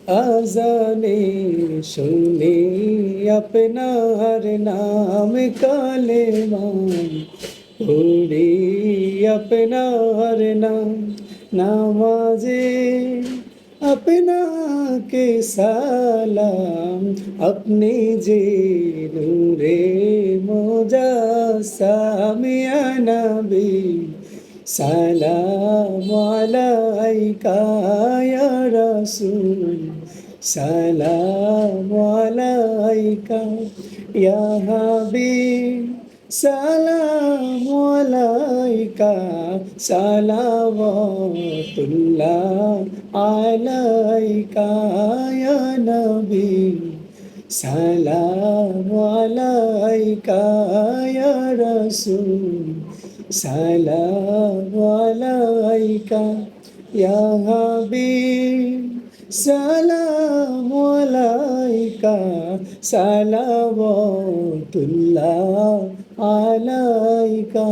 আজানে শুনি আপনার নাম কালেমা পড়ি আপনার নাম নামাজে আপনাকে সালাম আপনি যে নূরে মুজাসসাম ইয়া নবী সালাম আলাইকা ইয়া রাসূল সালাম আলাইকা ইয়া হাবিব সালাম আলাইকা সালাওয়াতুল্লাহ আলাইকা ইয়া নবী সালাম আলাইকা ইয়া রাসূল সালাম আলাইকা ইয়া হাবিব সালাম আলাইকা সালাওয়াতুল্লাহ আলাইকা